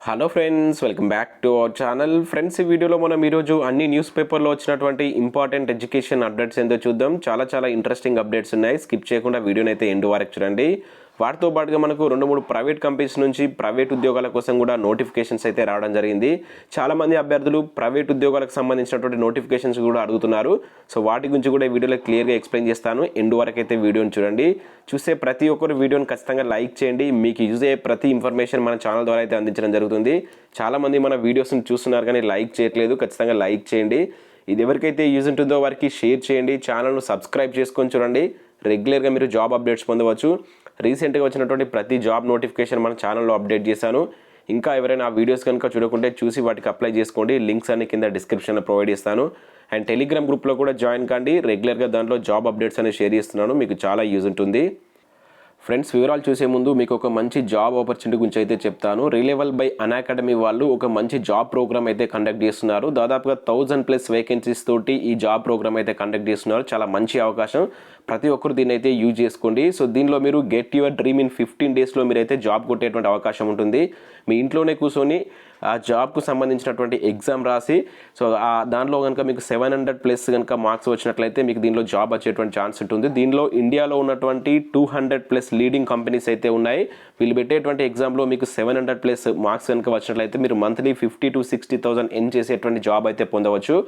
Hello friends, welcome back to our channel. Friends, ఈ వీడియోలో మనం ఈరోజు అన్ని న్యూస్ పేపర్లో వచ్చినటువంటి ఇంపార్టెంట్ ఎడ్యుకేషన్ అప్డేట్స్ ఏంటో చూద్దాం. చాలా ఇంట్రెస్టింగ్ అప్డేట్స్ ఉన్నాయి. స్కిప్ చేయకుండా వీడియోని అయితే ఎండ్ వరకు చూడండి. వాటితో పాటుగా మనకు 2-3 ప్రైవేట్ కంపెనీస్ నుంచి ప్రైవేట్ ఉద్యోగాల కోసం కూడా నోటిఫికేషన్స్ అయితే రావడం జరిగింది. చాలామంది అభ్యర్థులు ప్రైవేట్ ఉద్యోగాలకు సంబంధించినటువంటి నోటిఫికేషన్స్ కూడా అడుగుతున్నారు. సో వాటి గురించి కూడా ఈ వీడియోలో క్లియర్గా ఎక్స్ప్లెయిన్ చేస్తాను. ఎండ్ వరకు అయితే వీడియోని చూడండి. చూసే ప్రతి ఒక్కరు వీడియోని ఖచ్చితంగా లైక్ చేయండి. మీకు యూజ్ అయ్యే ప్రతి ఇన్ఫర్మేషన్ మన ఛానల్ ద్వారా అయితే అందించడం జరుగుతుంది. చాలామంది మన వీడియోస్ని చూస్తున్నారు కానీ లైక్ చేయట్లేదు. ఖచ్చితంగా లైక్ చేయండి. ఇది ఎవరికైతే యూజ్ ఉంటుందో వారికి షేర్ చేయండి. ఛానల్ను సబ్స్క్రైబ్ చేసుకొని చూడండి. రెగ్యులర్గా మీరు జాబ్ అప్డేట్స్ పొందవచ్చు. రీసెంట్గా వచ్చినటువంటి ప్రతి జాబ్ నోటిఫికేషన్ మన ఛానల్లో అప్డేట్ చేశాను. ఇంకా ఎవరైనా ఆ వీడియోస్ కనుక చూడకుంటే చూసి వాటికి అప్లై చేసుకోండి. లింక్స్ అన్ని కింద డిస్క్రిప్షన్లో ప్రొవైడ్ చేస్తాను. అండ్ టెలిగ్రామ్ గ్రూప్లో కూడా జాయిన్ కండి. రెగ్యులర్గా దాంట్లో జాబ్ అప్డేట్స్ అనేవి షేర్ చేస్తున్నాను. మీకు చాలా యూజ్ ఉంటుంది. ఫ్రెండ్స్, వివరాలు చూసే ముందు మీకు ఒక మంచి జాబ్ ఆపర్చునిటీ గురించి అయితే చెప్తాను. రిలేవల్ బై unacademy వాళ్ళు ఒక మంచి జాబ్ ప్రోగ్రామ్ అయితే కండక్ట్ చేస్తున్నారు. దాదాపుగా 1000+ వేకెన్సీస్ తోటి ఈ జాబ్ ప్రోగ్రామ్ అయితే కండక్ట్ చేస్తున్నారు. చాలా మంచి అవకాశం. ప్రతి ఒక్కరు దీన్ని అయితే యూజ్ చేసుకోండి. సో దీనిలో మీరు గెట్ యువర్ డ్రీమ్ ఇన్ 15 డేస్లో మీరైతే జాబ్ కొట్టేటువంటి అవకాశం ఉంటుంది. మీ ఇంట్లోనే కూర్చొని ఆ జాబ్కు సంబంధించినటువంటి ఎగ్జామ్ రాసి సో దానిలో కనుక మీకు 700+ కనుక మార్క్స్ వచ్చినట్లయితే మీకు దీనిలో జాబ్ వచ్చేటువంటి ఛాన్స్ ఉంటుంది. దీనిలో ఇండియాలో ఉన్నటువంటి 200+ లీడింగ్ కంపెనీస్ అయితే ఉన్నాయి. వీళ్ళు పెట్టేటువంటి ఎగ్జామ్లో మీకు 700+ మార్క్స్ కనుక వచ్చినట్లయితే మీరు మంత్లీ 50,000 to 60,000 ఎర్న్ చేసేటువంటి జాబ్ అయితే పొందవచ్చు.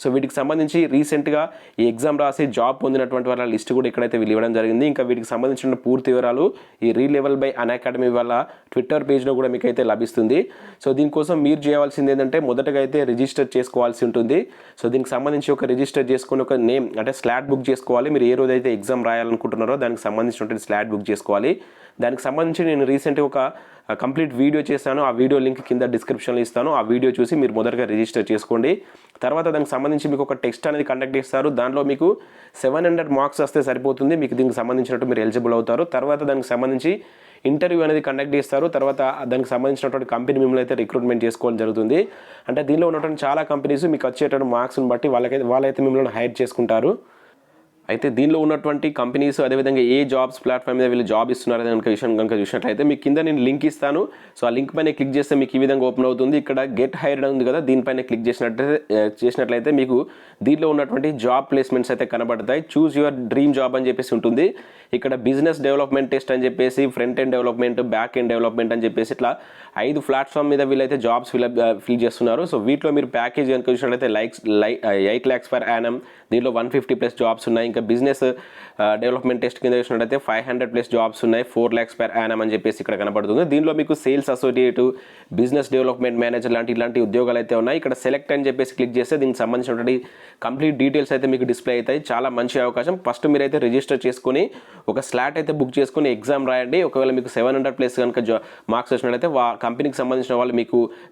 సో వీటికి సంబంధించి రీసెంట్గా ఈ ఎగ్జామ్ రాసి జాబ్ పొందినటువంటి వాళ్ళ లిస్ట్ కూడా ఇక్కడైతే వీళ్ళు ఇవ్వడం జరిగింది. ఇంకా వీటికి సంబంధించిన పూర్తి వివరాలు ఈ రిలెవల్ బై unacademy వాళ్ళ ట్విట్టర్ పేజ్లో కూడా మీకు అయితే లభిస్తుంది. సో దీనికోసం మీరు చేయాల్సింది ఏంటంటే మొదటగా అయితే రిజిస్టర్ చేసుకోవాల్సి ఉంటుంది. సో దీనికి సంబంధించి ఒక రిజిస్టర్ చేసుకుని ఒక నేమ్ అంటే స్లాట్ బుక్ చేసుకోవాలి. మీరు ఏ రోజైతే ఎగ్జామ్ రాయాలనుకుంటున్నారో దానికి సంబంధించినటువంటి స్లాట్ బుక్ చేసుకోవాలి. దానికి సంబంధించి నేను రీసెంట్గా ఒక కంప్లీట్ వీడియో చేశాను. ఆ వీడియో లింక్ కింద డిస్క్రిప్షన్లో ఇస్తాను. ఆ వీడియో చూసి మీరు మొదటగా రిజిస్టర్ చేసుకోండి. తర్వాత దానికి సంబంధించి మీకు ఒక టెస్ట్ అనేది కండక్ట్ చేస్తారు. దానిలో మీకు 700 మార్క్స్ వస్తే సరిపోతుంది. మీకు దీనికి సంబంధించినట్టు మీరు ఎలిజిబుల్ అవుతారు. తర్వాత దానికి సంబంధించి ఇంటర్వ్యూ అనేది కండక్ట్ చేస్తారు. తర్వాత దానికి సంబంధించినటువంటి కంపెనీ మిమ్మల్ని అయితే రిక్రూట్మెంట్ చేసుకోవడం జరుగుతుంది. అంటే దీనిలో ఉన్నటువంటి చాలా కంపెనీస్ మీకు వచ్చేటువంటి మార్క్స్ని బట్టి వాళ్ళైతే మిమ్మల్ని హైర్ చేసుకుంటారు. అయితే దీనిలో ఉన్నటువంటి కంపెనీస్ అదేవిధంగా ఏ జాబ్స్ ప్లాట్ఫామ్ మీద వీళ్ళు జాబ్ ఇస్తున్నారు అనే విషయం కనుక చూసినట్లయితే మీకు కింద నేను లింక్ ఇస్తాను. సో ఆ లింక్ పైన క్లిక్ చేస్తే మీకు ఈ విధంగా ఓపెన్ అవుతుంది. ఇక్కడ గెట్ హైర్డ్ ఉంది కదా, దీనిపైన క్లిక్ చేసినట్లయితే మీకు దీనిలో ఉన్నటువంటి జాబ్ ప్లేస్మెంట్స్ అయితే కనబడతాయి. చూజ్ యువర్ డ్రీమ్ జాబ్ అని చెప్పేసి ఉంటుంది. ఇక్కడ బిజినెస్ డెవలప్మెంట్ టెస్ట్ అని చెప్పేసి, front end development, back end development అని చెప్పేసి ఇట్లా 5 ప్లాట్ఫామ్ మీద వీళ్ళైతే జాబ్స్ ఫిల్ చేస్తున్నారు. సో వీటిలో మీరు ప్యాకేజ్ కనుక చూసినట్లయితే 8 lakhs per annum, దీనిలో 150+ జాబ్స్ ఉన్నాయి. ఇంకా బిజినెస్ డెవలప్మెంట్ టెస్ట్ కింద చూసినట్లయితే 500+ జాబ్స్ ఉన్నాయి. 4 lakhs per annum అని చెప్పేసి ఇక్కడ కనబడుతుంది. దీనిలో మీకు sales associate, business development manager ఇలాంటి ఉద్యోగాలు అయితే ఉన్నాయి. ఇక్కడ సెలెక్ట్ అని చెప్పేసి క్లిక్ చేస్తే దీనికి సంబంధించినటువంటి కంప్లీట్ డీటెయిల్స్ అయితే మీకు డిస్ప్లే అవుతాయి. చాలా మంచి అవకాశం. ఫస్ట్ మీరైతే రిజిస్టర్ చేసుకుని ఒక స్లాట్ అయితే బుక్ చేసుకుని ఎగ్జామ్ రాయండి. ఒకవేళ మీకు 700+ కనుక మార్క్స్ వచ్చినట్లయితే కంపెనీకి సంబంధించిన వాళ్ళు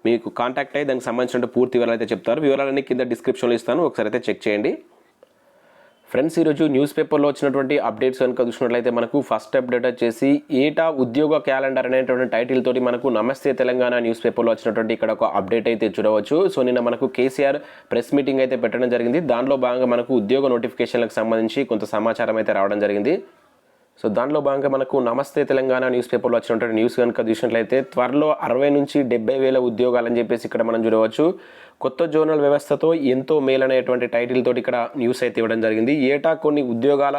మీకు కాంటాక్ట్ అయ్యి దానికి సంబంధించిన పూర్తి వివరాలు అయితే చెప్తారు. వివరాలన్నీ కింద డిస్క్రిప్షన్లో ఇస్తాను, ఒకసారి అయితే చెక్ చేయండి. ఫ్రెండ్స్, ఈరోజు న్యూస్ పేపర్లో వచ్చినటువంటి అప్డేట్స్ కనుక చూసినట్లయితే మనకు ఫస్ట్ అప్డేట్ వచ్చేసి ఏటా ఉద్యోగ క్యాలెండర్ అనేటువంటి టైటిల్ తోటి మనకు నమస్తే తెలంగాణ న్యూస్ పేపర్లో వచ్చినటువంటి ఇక్కడ ఒక అప్డేట్ అయితే చూడవచ్చు. సో నిన్న మనకు కేసీఆర్ ప్రెస్ మీటింగ్ అయితే పెట్టడం జరిగింది. దానిలో భాగంగా మనకు ఉద్యోగ నోటిఫికేషన్లకు సంబంధించి కొంత సమాచారం అయితే రావడం జరిగింది. సో దానిలో భాగంగా మనకు నమస్తే తెలంగాణ న్యూస్ పేపర్లో వచ్చినటువంటి న్యూస్ కనుక చూసినట్లయితే త్వరలో 60 నుంచి 70,000 ఉద్యోగాలని చెప్పేసి ఇక్కడ మనం చూడవచ్చు. కొత్త జోనల్ వ్యవస్థతో ఎంతో మేలనేటువంటి టైటిల్ తోటి ఇక్కడ న్యూస్ అయితే ఇవ్వడం జరిగింది. ఏటా కొన్ని ఉద్యోగాల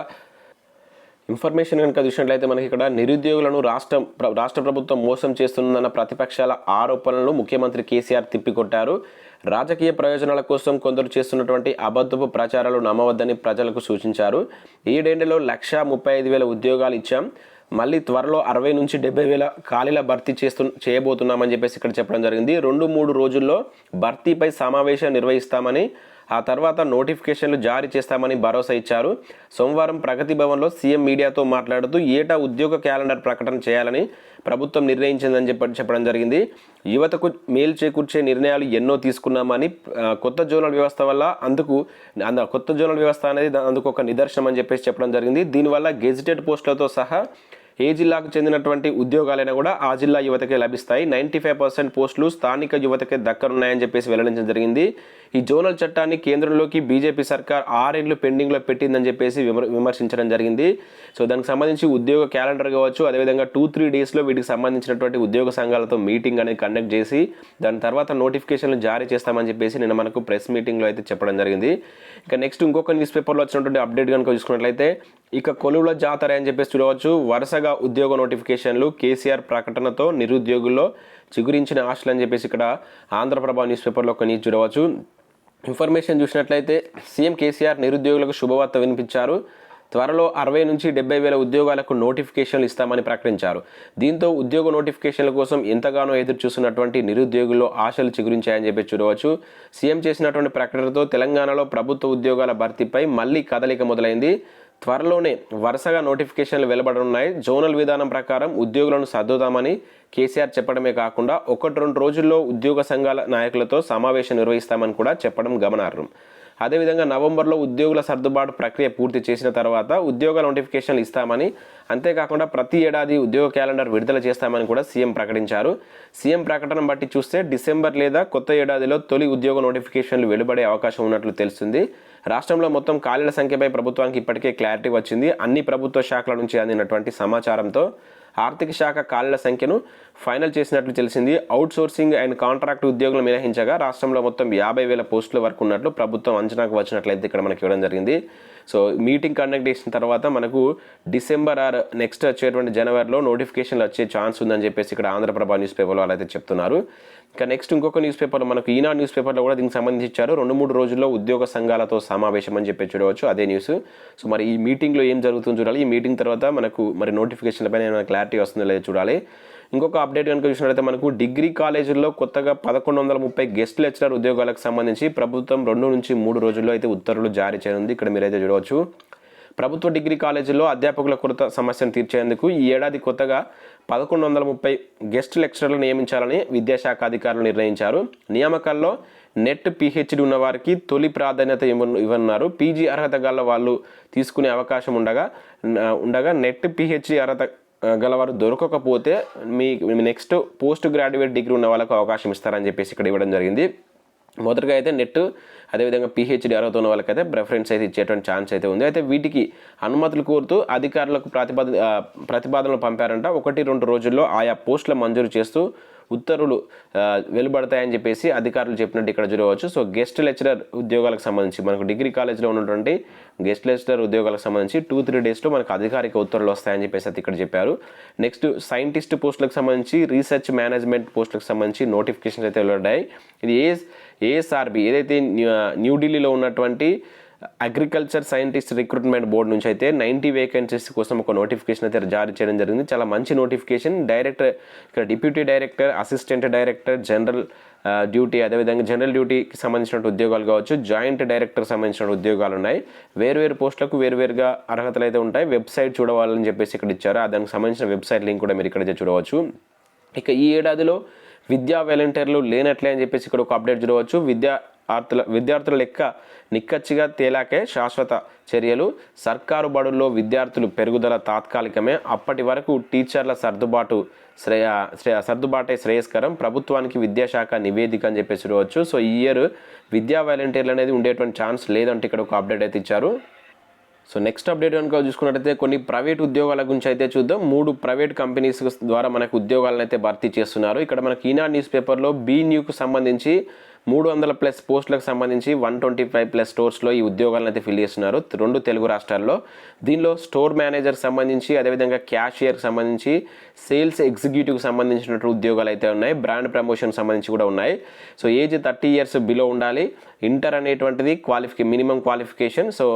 ఇన్ఫర్మేషన్ కనుక చూసినట్లయితే మనకి ఇక్కడ నిరుద్యోగులను రాష్ట్ర ప్రభుత్వం మోసం చేస్తుందన్న ప్రతిపక్షాల ఆరోపణలను ముఖ్యమంత్రి కేసీఆర్ తిప్పికొట్టారు. రాజకీయ ప్రయోజనాల కోసం కొందరు చేస్తున్నటువంటి అబద్ధపు ప్రచారాలు నమ్మవద్దని ప్రజలకు సూచించారు. 7 ఏళ్లలో 135,000 ఉద్యోగాలు ఇచ్చాం, మళ్ళీ త్వరలో 60 నుంచి 70,000 ఖాళీల భర్తీ చేయబోతున్నామని చెప్పేసి ఇక్కడ చెప్పడం జరిగింది. 2-3 రోజుల్లో భర్తీపై సమావేశం నిర్వహిస్తామని, ఆ తర్వాత నోటిఫికేషన్లు జారీ చేస్తామని భరోసా ఇచ్చారు. సోమవారం ప్రగతి భవన్లో సీఎం మీడియాతో మాట్లాడుతూ ఏటా ఉద్యోగ క్యాలెండర్ ప్రకటన చేయాలని ప్రభుత్వం నిర్ణయించిందని చెప్పడం జరిగింది. యువతకు మేలు చేకూర్చే నిర్ణయాలు ఎన్నో తీసుకున్నామని, కొత్త జోనల్ వ్యవస్థ వల్ల కొత్త జోనల్ వ్యవస్థ అనేది అందుకు ఒక నిదర్శనం అని చెప్పేసి చెప్పడం జరిగింది. దీనివల్ల గెజిటెడ్ పోస్టులతో సహా ఏ జిల్లాకు చెందినటువంటి ఉద్యోగాలైనా కూడా ఆ జిల్లా యువతకే లభిస్తాయి. 95% పోస్టులు స్థానిక యువతకే దక్కనున్నాయని చెప్పేసి వెల్లడించడం జరిగింది. ఈ జోనల్ చట్టాన్ని కేంద్రంలోకి బీజేపీ సర్కార్ 6 ఏళ్లు పెండింగ్లో పెట్టిందని చెప్పేసి విమర్శించడం జరిగింది. సో దానికి సంబంధించి ఉద్యోగ క్యాలెండర్ కావచ్చు, అదేవిధంగా 2-3 డేస్లో వీటికి సంబంధించినటువంటి ఉద్యోగ సంఘాలతో మీటింగ్ అనేది కండక్ట్ చేసి దాని తర్వాత నోటిఫికేషన్లు జారీ చేస్తామని చెప్పేసి నిన్న మనకు ప్రెస్ మీటింగ్లో అయితే చెప్పడం జరిగింది. ఇక నెక్స్ట్ ఇంకొక న్యూస్ పేపర్లో వచ్చినటువంటి అప్డేట్ కనుక చూసుకున్నట్లయితే ఇక కొలువుల జాతర అని చెప్పేసి చూడవచ్చు. వరుసగా ఉద్యోగ నోటిఫికేషన్లు, కేసీఆర్ ప్రకటనతో నిరుద్యోగుల్లో చిగురించిన ఆశలు అని చెప్పేసి ఇక్కడ ఆంధ్రప్రభ న్యూస్ పేపర్లో ఒక న్యూస్ చూడవచ్చు. ఇన్ఫర్మేషన్ చూసినట్లయితే సీఎం కేసీఆర్ నిరుద్యోగులకు శుభవార్త వినిపించారు. త్వరలో 60 నుంచి 70 వేల ఉద్యోగాలకు నోటిఫికేషన్లు ఇస్తామని ప్రకటించారు. దీంతో ఉద్యోగ నోటిఫికేషన్ల కోసం ఎంతగానో ఎదురు చూస్తున్నటువంటి నిరుద్యోగుల్లో ఆశలు చిగురించాయని చెప్పి చూడవచ్చు. సీఎం చేసినటువంటి ప్రకటనతో తెలంగాణలో ప్రభుత్వ ఉద్యోగాల భర్తీపై మళ్ళీ కదలిక మొదలైంది. త్వరలోనే వరుసగా నోటిఫికేషన్లు వెలువడనున్నాయి. జోనల్ విధానం ప్రకారం ఉద్యోగులను సర్దుదామని కేసీఆర్ చెప్పడమే కాకుండా 1-2 రోజుల్లో ఉద్యోగ సంఘాల నాయకులతో సమావేశం నిర్వహిస్తామని కూడా చెప్పడం గమనార్హం. అదేవిధంగా నవంబర్లో ఉద్యోగుల సర్దుబాటు ప్రక్రియ పూర్తి చేసిన తర్వాత ఉద్యోగ నోటిఫికేషన్లు ఇస్తామని, అంతేకాకుండా ప్రతి ఏడాది ఉద్యోగ క్యాలెండర్ విడుదల చేస్తామని కూడా సీఎం ప్రకటించారు. సీఎం ప్రకటన బట్టి చూస్తే డిసెంబర్ లేదా కొత్త ఏడాదిలో తొలి ఉద్యోగ నోటిఫికేషన్లు వెలువడే అవకాశం ఉన్నట్లు తెలుస్తుంది. రాష్ట్రంలో మొత్తం ఖాళీల సంఖ్యపై ప్రభుత్వానికి ఇప్పటికే క్లారిటీ వచ్చింది. అన్ని ప్రభుత్వ శాఖల నుంచి అందినటువంటి సమాచారంతో ఆర్థిక శాఖ ఖాళీల సంఖ్యను ఫైనల్ చేసినట్లు తెలిసింది. అవుట్ సోర్సింగ్ అండ్ కాంట్రాక్ట్ ఉద్యోగులు మినహించగా రాష్ట్రంలో మొత్తం 50,000 పోస్టుల వరకు ఉన్నట్లు ప్రభుత్వం అంచనాకు వచ్చినట్లయితే ఇక్కడ మనకి ఇవ్వడం జరిగింది. సో మీటింగ్ కండక్ట్ చేసిన తర్వాత మనకు డిసెంబర్ ఆర్ నెక్స్ట్ వచ్చేటువంటి జనవరిలో నోటిఫికేషన్లు వచ్చే ఛాన్స్ ఉందని చెప్పేసి ఇక్కడ ఆంధ్రప్రభ న్యూస్ పేపర్లో వాళ్ళైతే చెప్తున్నారు. ఇక నెక్స్ట్ ఇంకొక న్యూస్ పేపర్లో మనకు ఈనాడు న్యూస్ పేపర్లో కూడా దీనికి సంబంధించి ఇచ్చారు. 2-3 రోజుల్లో ఉద్యోగ సంఘాలతో సమావేశం అని చెప్పి చూడవచ్చు, అదే న్యూస్. సో మరి ఈ మీటింగ్లో ఏం జరుగుతుందో చూడాలి. ఈ మీటింగ్ తర్వాత మనకు మరి నోటిఫికేషన్లపైన ఏమైనా క్లారిటీ వస్తుందో లేదో చూడాలి. ఇంకొక అప్డేట్ కనుక చూసినట్లయితే మనకు డిగ్రీ కాలేజీల్లో కొత్తగా 1130 గెస్ట్ లెక్చరర్ ఉద్యోగాలకు సంబంధించి ప్రభుత్వం 2 నుంచి 3 రోజుల్లో అయితే ఉత్తర్వులు జారీ చేయనుంది. ఇక్కడ మీరైతే చూడవచ్చు. ప్రభుత్వ డిగ్రీ కాలేజీల్లో అధ్యాపకుల కొరత సమస్యను తీర్చేందుకు ఈ ఏడాది కొత్తగా 1130 గెస్ట్ లెక్చరర్లు నియమించాలని విద్యాశాఖ అధికారులు నిర్ణయించారు. నియామకాల్లో నెట్ పిహెచ్డి ఉన్నవారికి తొలి ప్రాధాన్యత ఇవ్వనున్నారు. పీజీ అర్హత గల వాళ్ళు తీసుకునే అవకాశం ఉండగా నెట్ పిహెచ్డి అర్హత గలవారు దొరకకపోతే మీ నెక్స్ట్ పోస్ట్ గ్రాడ్యుయేట్ డిగ్రీ ఉన్న వాళ్ళకు అవకాశం ఇస్తారని చెప్పేసి ఇక్కడ ఇవ్వడం జరిగింది. మొదటగా అయితే నెట్, అదేవిధంగా పిహెచ్డి అర్హత ఉన్న వాళ్ళకైతే ప్రిఫరెన్స్ అయితే ఇచ్చేటువంటి ఛాన్స్ అయితే ఉంది. అయితే వీటికి అనుమతులు కోరుతూ అధికారులకు ప్రతిపాదనలు పంపారంట. 1-2 రోజుల్లో ఆయా పోస్టుల మంజూరు చేస్తూ ఉత్తర్వులు వెలువడతాయని చెప్పేసి అధికారులు చెప్పినట్టు ఇక్కడ చూడవచ్చు. సో గెస్ట్ లెక్చరర్ ఉద్యోగాలకు సంబంధించి మనకు డిగ్రీ కాలేజ్లో ఉన్నటువంటి గెస్ట్ లెక్చరర్ ఉద్యోగాలకు సంబంధించి 2-3 డేస్లో మనకు అధికారిక ఉత్తర్వులు వస్తాయని చెప్పేసి ఇక్కడ చెప్పారు. నెక్స్ట్ సైంటిస్ట్ పోస్టులకు సంబంధించి, రీసెర్చ్ మేనేజ్మెంట్ పోస్టులకు సంబంధించి నోటిఫికేషన్స్ అయితే వెలువడ్డాయి. ఇది ఏఎస్ఆర్బి ఏదైతే న్యూఢిల్లీలో ఉన్నటువంటి అగ్రికల్చర్ సైంటిస్ట్ రిక్రూట్మెంట్ బోర్డు నుంచి అయితే 90 వేకెన్సీస్ కోసం ఒక నోటిఫికేషన్ అయితే జారీ చేయడం జరిగింది. చాలా మంచి నోటిఫికేషన్. డైరెక్టర్ ఇక్కడ deputy director, assistant director, general duty, అదేవిధంగా జనరల్ డ్యూటీకి సంబంధించిన ఉద్యోగాలు కావచ్చు, జాయింట్ డైరెక్టర్ సంబంధించిన ఉద్యోగాలు ఉన్నాయి. వేరువేరు పోస్టులకు వేరువేరుగా అర్హతలు అయితే ఉంటాయి. వెబ్సైట్ చూడవాలని చెప్పేసి ఇక్కడ ఇచ్చారు. దానికి సంబంధించిన వెబ్సైట్ లింక్ కూడా మీరు ఇక్కడ చూడవచ్చు. ఇక ఈ ఏడాదిలో విద్యా వాలంటీర్లు లేనట్లే అని చెప్పేసి ఇక్కడ ఒక అప్డేట్ చూడవచ్చు. విద్యార్థుల లెక్క నిక్కచ్చిగా తేలాకే శాశ్వత చర్యలు. సర్కారు బడుల్లో విద్యార్థులు పెరుగుదల తాత్కాలికమే. అప్పటి వరకు టీచర్ల సర్దుబాటే శ్రేయస్కరం. ప్రభుత్వానికి విద్యాశాఖ నివేదిక అని చెప్పేసి చూడవచ్చు. సో ఈ ఇయర్ విద్యా వాలంటీర్లు అనేది ఉండేటువంటి ఛాన్స్ లేదంటే ఇక్కడ ఒక అప్డేట్ అయితే ఇచ్చారు. సో నెక్స్ట్ అప్డేట్ కనుక చూసుకున్నట్టయితే కొన్ని ప్రైవేట్ ఉద్యోగాల గురించి అయితే చూద్దాం. 3 ప్రైవేట్ కంపెనీస్ ద్వారా మనకు ఉద్యోగాలను అయితే భర్తీ చేస్తున్నారు. ఇక్కడ మనకి ఈనాడు న్యూస్ పేపర్లో బీన్యూకు సంబంధించి 300+ పోస్టులకు సంబంధించి 125+ స్టోర్స్లో ఈ ఉద్యోగాలను అయితే ఫిల్ చేస్తున్నారు 2 తెలుగు రాష్ట్రాల్లో. దీనిలో స్టోర్ మేనేజర్కి సంబంధించి, అదేవిధంగా క్యాషియర్కి సంబంధించి, సేల్స్ ఎగ్జిక్యూటివ్కి సంబంధించినటువంటి ఉద్యోగాలు అయితే ఉన్నాయి. బ్రాండ్ ప్రమోషన్ సంబంధించి కూడా ఉన్నాయి. సో ఏజ్ 30 ఇయర్స్ బిలో ఉండాలి. ఇంటర్ అనేటువంటిది మినిమం క్వాలిఫికేషన్. సో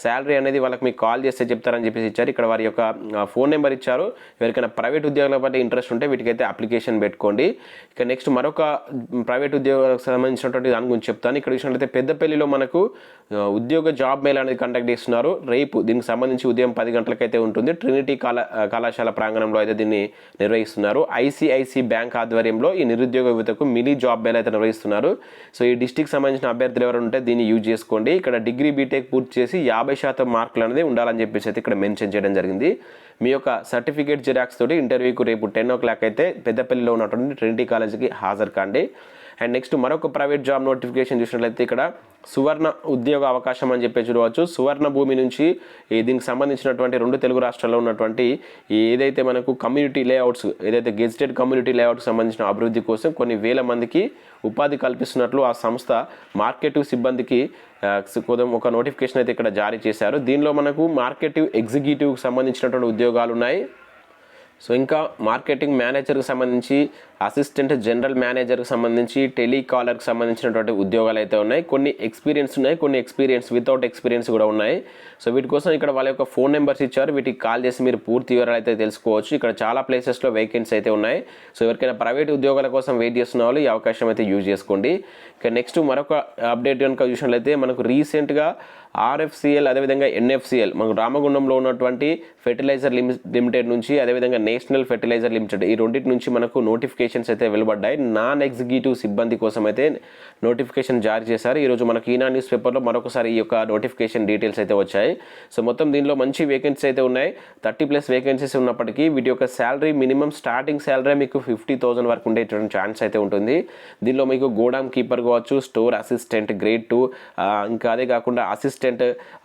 శాలరీ అనేది వాళ్ళకి మీకు కాల్ చేస్తే చెప్తారని చెప్పేసి ఇచ్చారు. ఇక్కడ వారి యొక్క ఫోన్ నెంబర్ ఇచ్చారు. ఎవరికైనా ప్రైవేట్ ఉద్యోగాల పట్ల ఇంట్రెస్ట్ ఉంటే వీటికైతే అప్లికేషన్ పెట్టుకోండి. ఇక నెక్స్ట్ మరొక ప్రైవేట్ ఉద్యోగాలకు సంబంధించినటువంటి దాని గురించి చెప్తాను. ఇక్కడ చూసినట్లయితే పెద్దపల్లిలో మనకు ఉద్యోగ జాబ్ మేళా అనేది కండక్ట్ చేస్తున్నారు రేపు. దీనికి సంబంధించి ఉదయం 10 గంటలకైతే ఉంటుంది. ట్రినిటీ కళాశాల ప్రాంగణంలో అయితే దీన్ని నిర్వహిస్తున్నారు. ఐసిఐసి బ్యాంక్ ఆధ్వర్యంలో ఈ నిరుద్యోగ యువతకు మినీ జాబ్ మేళా అయితే నిర్వహిస్తున్నారు. సో ఈ డిస్ట్రిక్ట్ సంబంధించిన అభ్యర్థులు ఎవరు ఉంటే దీన్ని యూజ్ చేసుకోండి. ఇక్కడ డిగ్రీ బీటెక్ పూర్తి చేసి 50% మార్కులు అనేది ఉండాలని చెప్పేసి అయితే ఇక్కడ మెన్షన్ చేయడం జరిగింది. మీ యొక్క సర్టిఫికేట్ జిరాక్స్ తోటి ఇంటర్వ్యూకు రేపు 10 o'clock అయితే పెద్దపల్లిలో ఉన్నటువంటి ట్రినిటీ కాలేజీకి హాజరు కాండి. అండ్ నెక్స్ట్ మరొక ప్రైవేట్ జాబ్ నోటిఫికేషన్ చూసినట్లయితే ఇక్కడ సువర్ణ ఉద్యోగ అవకాశం అని చెప్పి చూడవచ్చు. సువర్ణ భూమి నుంచి దీనికి సంబంధించినటువంటి 2 తెలుగు రాష్ట్రాల్లో ఉన్నటువంటి ఏదైతే మనకు కమ్యూనిటీ లేఅవుట్స్, ఏదైతే గెజిటెడ్ కమ్యూనిటీ లేఅవుట్కి సంబంధించిన అభివృద్ధి కోసం కొన్ని వేల మందికి ఉపాధి కల్పిస్తున్నట్లు ఆ సంస్థ మార్కెటింగ్ సిబ్బందికి ఒక నోటిఫికేషన్ అయితే ఇక్కడ జారీ చేశారు. దీనిలో మనకు మార్కెటింగ్ ఎగ్జిక్యూటివ్కి సంబంధించినటువంటి ఉద్యోగాలు ఉన్నాయి. సో ఇంకా మార్కెటింగ్ మేనేజర్కి సంబంధించి, అసిస్టెంట్ జనరల్ మేనేజర్కి సంబంధించి, టెలికాలర్కి సంబంధించినటువంటి ఉద్యోగాలు అయితే ఉన్నాయి. కొన్ని ఎక్స్పీరియన్స్ ఉన్నాయి, కొన్ని ఎక్స్పీరియన్స్ వితౌట్ ఎక్స్పీరియన్స్ కూడా ఉన్నాయి. సో వీటి కోసం ఇక్కడ వాళ్ళ యొక్క ఫోన్ నెంబర్స్ ఇచ్చారు. వీటికి కాల్ చేసి మీరు పూర్తి వివరాలు అయితే తెలుసుకోవచ్చు. ఇక్కడ చాలా ప్లేసెస్లో వేకెన్సీ అయితే ఉన్నాయి. సో ఎవరికైనా ప్రైవేట్ ఉద్యోగాల కోసం వెయిట్ చేస్తున్న వాళ్ళు ఈ అవకాశం అయితే యూజ్ చేసుకోండి. ఇక నెక్స్ట్ మరొక అప్డేట్ కనుక చూసినట్లయితే మనకు రీసెంట్గా ఆర్ఎఫ్సిఎల్ అదేవిధంగా ఎన్ఎఫ్సిఎల్ మనకు రామగుండంలో ఉన్నటువంటి ఫెర్టిలైజర్ లిమిటెడ్ నుంచి, అదేవిధంగా నేషనల్ ఫెర్టిలైజర్ లిమిటెడ్ ఈ రెండింటి నుంచి మనకు నోటిఫికేషన్స్ అయితే వెలువడ్డాయి. నాన్ ఎగ్జిక్యూటివ్ సిబ్బంది కోసం అయితే నోటిఫికేషన్ జారీ చేశారు. ఈరోజు మనకి ఈనా న్యూస్ పేపర్లో మరొకసారి ఈ యొక్క నోటిఫికేషన్ డీటెయిల్స్ అయితే వచ్చాయి. సో మొత్తం దీనిలో మంచి వేకెన్సీస్ అయితే ఉన్నాయి. 30+ వేకెన్సీస్ ఉన్నప్పటికీ వీటి యొక్క శాలరీ మినిమం స్టార్టింగ్ శాలరీ మీకు 50,000 వరకు ఉండేటువంటి ఛాన్స్ అయితే ఉంటుంది. దీనిలో మీకు గోడామ్ కీపర్ కావచ్చు, స్టోర్ అసిస్టెంట్ గ్రేడ్ 2, ఇంకా అదే కాకుండా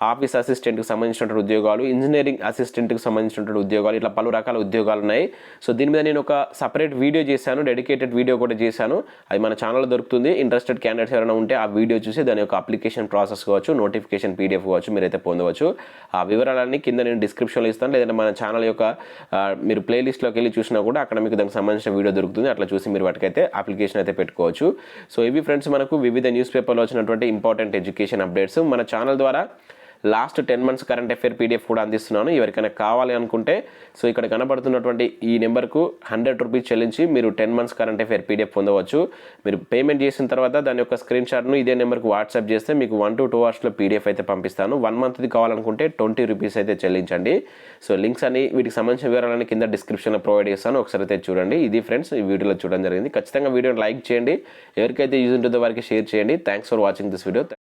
ఆఫీస్ అసిస్టెంట్కి సంబంధించినటువంటి ఉద్యోగాలు, ఇంజనీరింగ్ అసిస్టెంట్కి సంబంధించినటువంటి ఉద్యోగాలు, ఇట్లా పలు రకాల ఉద్యోగాలు ఉన్నాయి. సో దీని మీద నేను ఒక సపరేట్ వీడియో చేశాను, డెడికేటెడ్ వీడియో కూడా చేశాను. అది మన ఛానల్లో దొరుకుతుంది. ఇంట్రెస్టెడ్ క్యాండిడేట్స్ ఎవరైనా ఉంటే ఆ వీడియో చూసి దాని యొక్క అప్లికేషన్ ప్రాసెస్ కావచ్చు, నోటిఫికేషన్ PDF కావచ్చు మీరైతే పొందవచ్చు. ఆ వివరాలన్నీ కింద నేను డిస్క్రిప్షన్లో ఇస్తాను. లేదంటే మన ఛానల్ యొక్క మీరు ప్లేలిస్ట్లోకి వెళ్ళి చూసినా కూడా అక్కడ మీకు దానికి సంబంధించిన వీడియో దొరుకుతుంది. అట్లా చూసి మీరు వాటికైతే అప్లికేషన్ అయితే పెట్టుకోవచ్చు. సో ఇవి ఫ్రెండ్స్ మనకు వివిధ న్యూస్ పేపర్లో వచ్చినటువంటి ఇంపార్టెంట్ ఎడ్యుకేషన్ అప్డేట్స్. మన ఛానల్ ద్వారా last 10 months current affair PDF కూడా అందిస్తున్నాను. ఎవరికైనా కావాలి అనుకుంటే సో ఇక్కడ కనబడుతున్నటువంటి ఈ నెంబర్కు 100 రూపీస్ చెల్లించి మీరు 10 months కరెంట్ అఫేర్ PDF పొందవచ్చు. మీరు పేమెంట్ చేసిన తర్వాత దాని యొక్క స్క్రీన్ షాట్ను ఇదే నెంబర్కి వాట్సాప్ చేస్తే మీకు 1 to 2 hours PDF అయితే పంపిస్తాను. 1 monthది కావాలనుకుంటే 20 రూపీస్ అయితే చెల్లించండి. సో లింక్స్ అని వీటికి సంబంధించిన వివరాలని కింద డిస్క్రిప్షన్లో ప్రొవైడ్ చేస్తాను. ఒకసారి అయితే చూడండి. ఇది ఫ్రెండ్స్ ఈ వీడియోలో చూడడం జరిగింది. ఖచ్చితంగా వీడియోని లైక్ చేయండి. ఎవరికైతే యూజ్ ఉంటుందో వారికి షేర్ చేయండి. Thanks for watching this video.